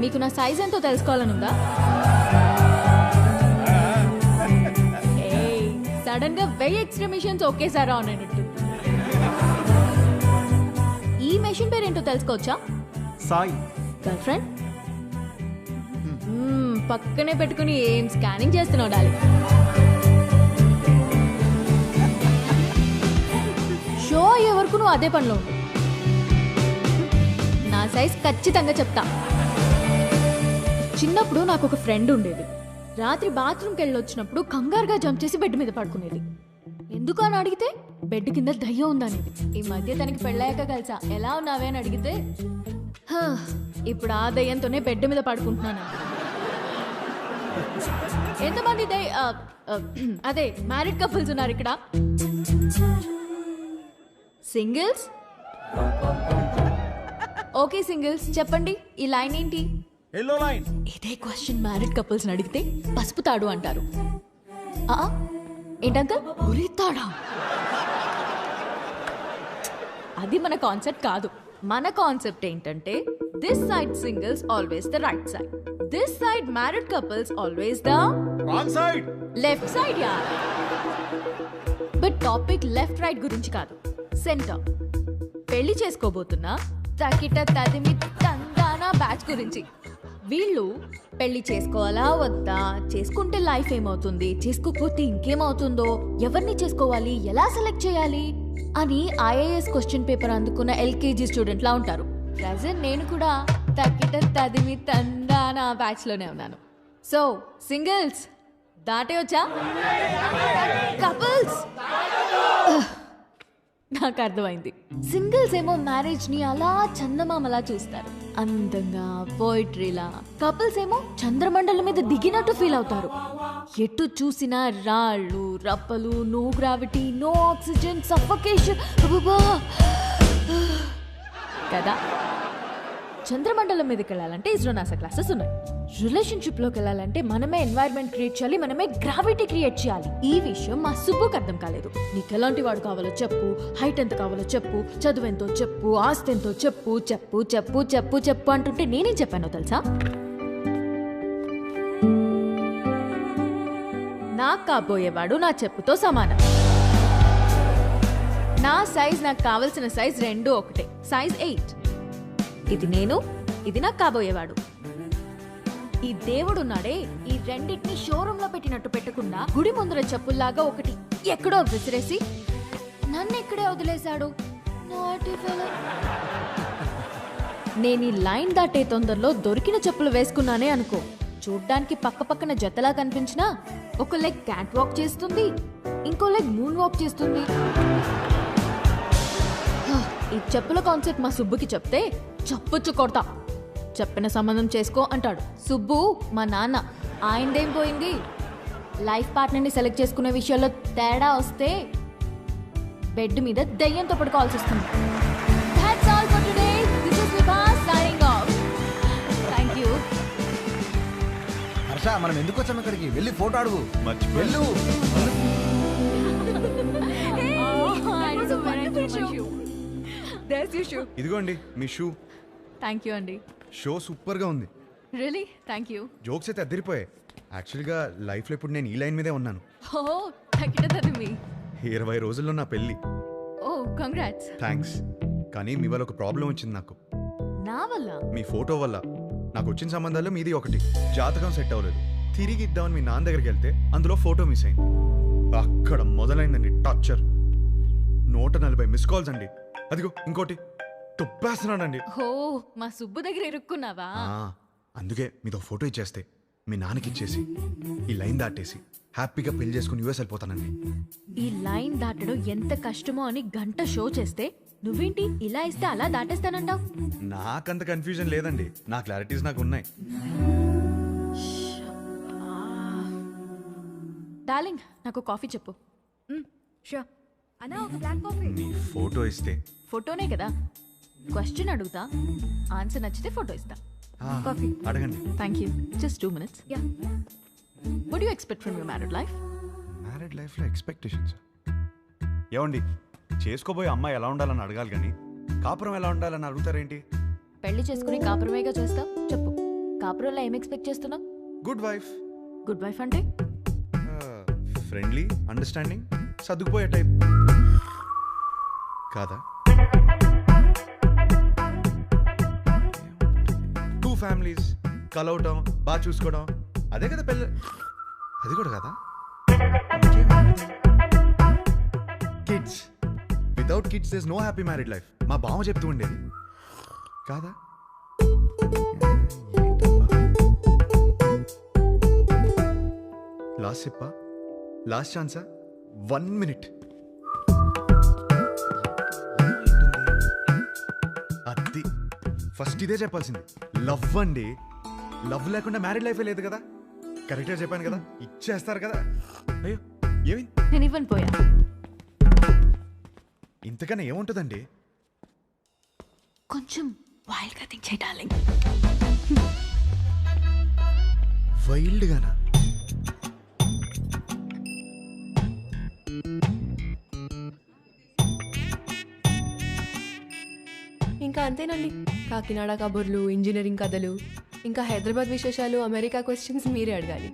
మీకు నా సైజ్ ఎంతో తెలుసుకోవాలనుందా? సడన్ గా 1000 ఎక్స్ట్రా మిషన్స్ ఒకేసారి ఆన్ అయినట్టు. ఈ మెషిన్ పేరేంటో తెలుసుకోవచ్చా? సాయి. Girl friend? పక్కనే పెట్టుకుని ఏం స్కానింగ్ చేస్తున్నావు డాలి? షో అయ్యే వరకు నువ్వు అదే పనిలో ఉండు. నా సైజ్ ఖచ్చితంగా చెప్తా. చిన్నప్పుడు నాకు ఒక ఫ్రెండ్ ఉండేది. రాత్రి బాత్రూమ్కి వెళ్ళొచ్చినప్పుడు కంగారుగా జంప్ చేసి బెడ్ మీద పడుకునేది. ఎందుకు అని అడిగితే బెడ్ కింద దయ్యం ఉందనేది. ఈ మధ్య తనకి పెళ్ళాక కలిసా. ఎలా ఉన్నావే అని అడిగితే ఇప్పుడు ఆ దయ్యంతోనే బెడ్ మీద పడుకుంటున్నాను. ఎంతమంది అదే మ్యారీడ్ కపుల్స్ ఉన్నారు ఇక్కడ? సింగిల్స్? ఓకే సింగిల్స్, చెప్పండి ఈ లైన్ ఏంటి? Yellow line. ఇదే క్వశ్చన్ మ్యారీడ్ కపుల్స్ అడిగితే పసుపు తాడు అంటారు. ఏంటంకల్ ఉరితాడా? అది మన కాన్సెప్ట్ కాదు. మన కాన్సెప్ట్ ఏంటంటే this side singles always the right side, this side married couples always the wrong side, left side. Yeah, but topic left right గురించి కాదు, సెంటర్. పెళ్లి చేసుకోబోతున్నా తకిట తదిమి తందానా బ్యాచ్ గురించి. వీళ్ళు పెళ్లి చేసుకోవాలా వద్దా, చేసుకుంటే లైఫ్ ఏమవుతుంది, చేసుకోకపోతే ఇంకేమవుతుందో, ఎవరిని చేసుకోవాలి, ఎలా సెలెక్ట్ చేయాలి అని ఐఏఎస్ క్వశ్చన్ పేపర్ అందుకున్న ఎల్కేజీ స్టూడెంట్ లా ఉంటారు. ప్రజెంట్ నేను కూడా తక్కిట తదిమి తందానా బ్యాచ్ లోనే ఉన్నాను. సో సింగిల్స్ దాటే వచ్చా? కపుల్స్ నాకు అర్థమైంది. సింగిల్స్ ఏమో మ్యారేజ్ ని అలా చందమామలా చూస్తారు, అందంగా పోయిట్రీలా. కపుల్స్ ఏమో చంద్రమండలం మీద దిగినట్టు ఫీల్ అవుతారు. ఎటు చూసినా రాళ్ళు రప్పలు, no gravity, no oxygen, suffocation కదా. చంద్రమండలం మీదకి వెళ్ళాలంటే ఇస్రో నాసా క్లాసెస్ ఉన్నాయి. రిలేషన్షిప్ లోకి వెళ్ళాలంటే మనమే ఎన్వైరన్మెంట్ క్రియేట్ చేయాలి, మనమే గ్రావిటీ క్రియేట్ చేయాలి. ఈ విషయం మా సుబ్బుకి అర్థం కాలేదు. నీకు ఎలాంటి వాడు కావాలో చెప్పు, హైట్ ఎంత కావాలో చెప్పు, చదువు ఎంతో చెప్పు, ఆస్తి ఎంతో చెప్పు, చెప్పు చెప్పు చెప్పు చెప్పు అంటుంటే నేనేం చెప్పానో తెలుసా? నాకు కాబోయేవాడు నా చెప్పుతో సమానం. నా సైజ్ నాకు కావలసిన సైజ్ రెండు ఒకటే, సైజ్ 8. ఇది నేను, ఇది నాకు కాబోయేవాడు. ఈ దేవుడున్నాడే, ఈ రెండింటిని షోరూమ్ లో పెట్టినట్టు పెట్టకుండా గుడి ముందర చెప్పుల్లాగా ఒకటి ఎక్కడో విసిరేసి నన్ను ఇక్కడే వదిలేశాడు. నేను ఈ లైన్ దాటే తొందరలో దొరికిన చెప్పులు వేసుకున్నానే అనుకో, చూడ్డానికి పక్క పక్కన జతలా కనిపించినా ఒక లెగ్ క్యాట్ వాక్ చేస్తుంది, ఇంకో లెగ్ మూన్ వాక్ చేస్తుంది. ఈ చెప్పుల కాన్సెప్ట్ మా సుబ్బుకి చెప్తే చప్పుచ్చు కొడతా. చెప్పిన సంబంధం చేసుకో అంటాడు. సుబ్బు మా నాన్న, ఆయనదేం పోయింది? లైఫ్ పార్ట్నర్ని సెలెక్ట్ చేసుకునే విషయాల్లో తేడా వస్తే బెడ్ మీద దయ్యంతో పడుకోవాల్సి వస్తుంది. That's all for today. This is Vibha signing off. Thank you. Harsha, మనం ఎందుకు వచ్చాము ఇక్కడికి? వెళ్ళి ఫోటో అడుగు. వెళ్ళు. There's your shoe. ఇదిగోండి మీ షూ. Thank you అండి. షో సూపర్ గా ఉంది. Really? Thank you. జోక్స్ అయితే అద్దరిపోయాయి. యాక్చువల్గా లైఫ్లో ఇప్పుడు నేను ఈ లైన్ మీదే ఉన్నాను. Oh, తక్కిటది మీ. 20 రోజుల్లో నా పెళ్ళి. Oh, congrats. థ్యాంక్స్. కానీ మీ వల్ల ఒక ప్రాబ్లం వచ్చింది నాకు. నా వల్ల? మీ ఫోటో వల్ల. నాకు వచ్చిన సంబంధాల్లో మీది ఒకటి. జాతకం సెట్ అవ్వలేదు. తిరిగి ఇద్దామని మీ నాన్న దగ్గరికి వెళ్తే అందులో ఫోటో మిస్ అయింది. అక్కడ మొదలైందండి టార్చర్. 140 మిస్ కాల్స్ అండి. అదిగో ఇంకోటి తుప్పేస్తున్నాడండి. ఓ, మా సుబ్బు దగ్గర ఇరుక్కున్నావా? అందుకే మీతో ఫోటో ఇచ్చేస్తే మీ నాన్నకి ఇచ్చేసి ఈ లైన్ దాటేసి హ్యాపీగా పెళ్లి చేసుకుని యూఎస్ వెళ్ళిపోతానండి. ఈ లైన్ దాటడం ఎంత కష్టమో అని గంట షో చేస్తే నువ్వేంటి ఇలా ఇస్తే అలా దాటేస్తానంటావు? నాకంత కన్ఫ్యూజన్ లేదండి. నా క్లారిటీస్ నాకు ఉన్నాయి. డార్లింగ్, నాకు కాఫీ చెప్పు. షూర్. అన్నా ఒక బ్లాక్ కాఫీ. మీ ఫోటో ఇస్తే. ఫోటోనే కదా, క్వశ్చన్ అడుగుతా, ఆన్సర్ నచ్చితే ఫోటో ఇస్తా. కాఫీ అడగండి. Thank you. Just 2 minutes. Yeah. What do you expect from your married life? Married లైఫ్లో ఎక్స్పెక్టేషన్స్ ఏమండి? చేసుకోబోయే అమ్మాయి ఎలా ఉండాలని అడగాలి కానీ కాపురం ఎలా ఉండాలని అడుగుతారేంటి? పెళ్లి చేసుకుని కాపురమేగా చేస్తావు? చెప్పు, కాపురంలో ఏం ఎక్స్పెక్ట్ చేస్తున్నావు? Good wife. గుడ్ వైఫ్ అంటే ఫ్రెండ్లీ, అండర్స్టాండింగ్, సర్దుకుపోయే టైప్ కాదా? 2 ఫ్యామిలీస్ కలవటం, బాగా చూసుకోవడం, అదే కదా పెళ్ళి. అది కూడా కదా. Kids, without kids there is no happy married life. మా బావ చెప్తూ ఉండేది కాదా? లాస్ట్ చెప్పా, లాస్ట్ ఛాన్సా, 1 minute. అది ఫస్ట్ ఇదే చెప్పాల్సింది. లవ్ అండి. లవ్ లేకుండా మ్యారీడ్ లైఫే లేదు కదా. కరెక్ట్గా చెప్పాను కదా, ఇచ్చేస్తారు కదా. అయ్యో ఏమైంది? నేను ఇవ్వను పోయా. ఇంతకన్నా ఏముంటుందండి? కొంచెం వైల్డ్గా థింక్ చేయి డార్లింగ్. వైల్డ్గానా? ఇంకా అంతేనండి. కాకినాడ కబుర్లు, ఇంజనీరింగ్ కథలు, ఇంకా హైదరాబాద్ విశేషాలు, అమెరికా క్వశ్చన్స్ మీరే అడగాలి.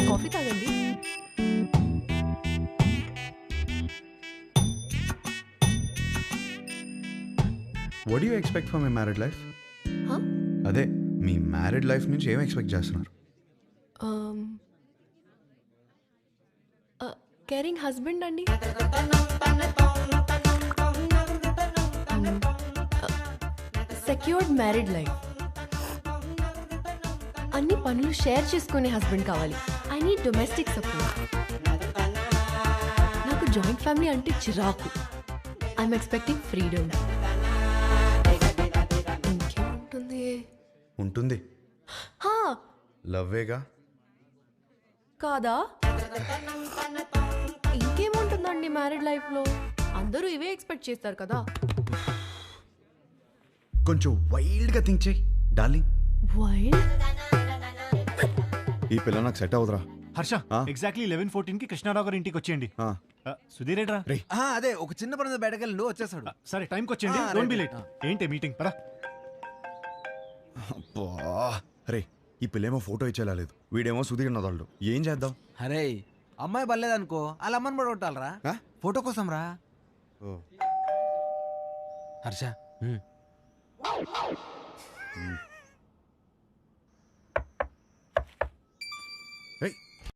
కాఫీ తాగండి. What you expect for my married life? Huh? అదే మీ మ్యారీడ్ లైఫ్ నుంచి ఏం ఎక్స్పెక్ట్ చేస్తున్నారు? కేరింగ్ హస్బెండ్ అండి. Secured married life. అన్ని పనులు షేర్ చేసుకునే హస్బెండ్ కావాలి. I need domestic support. నాకు జాయింట్ ఫ్యామిలీ అంటే చిరాకు. I'm expecting freedom. ఇంకేముంటుంది? ఉంటుంది. హా, లవ్వేగా. కాదా? ఇంకేముంటుందండి మ్యారీడ్ లైఫ్లో? అందరూ ఇవే ఎక్స్పెక్ట్ చేస్తారు కదా. కొంచెం వైల్డ్గా థింక్ చేయి డార్లింగ్. వైల్డ్? ఈ పిల్ల నాకు సెట్ అవుతురా. హర్ష, ఎగ్జాక్ట్లీ 11:14 కి కృష్ణారావు గారి ఇంటికి వచ్చేయండి. సుధీర్ ఏడ్రా? రే అదే ఒక చిన్న పని బయటకు వెళ్ళి వచ్చేస్తాడు. సరే టైంకి వచ్చేయండి. Don't be late. ఏంటి మీటింగ్? పరా. రే ఈ పిల్లేమో ఫోటో ఇచ్చేలా లేదు, వీడేమో సుధీర్ నదాళ్ళు. ఏం చేద్దాం? అరే అమ్మాయి బలేదనుకో, వాళ్ళ అమ్మని కూడా కొట్టాలరా. ఫోటో కోసం రా. హర్ష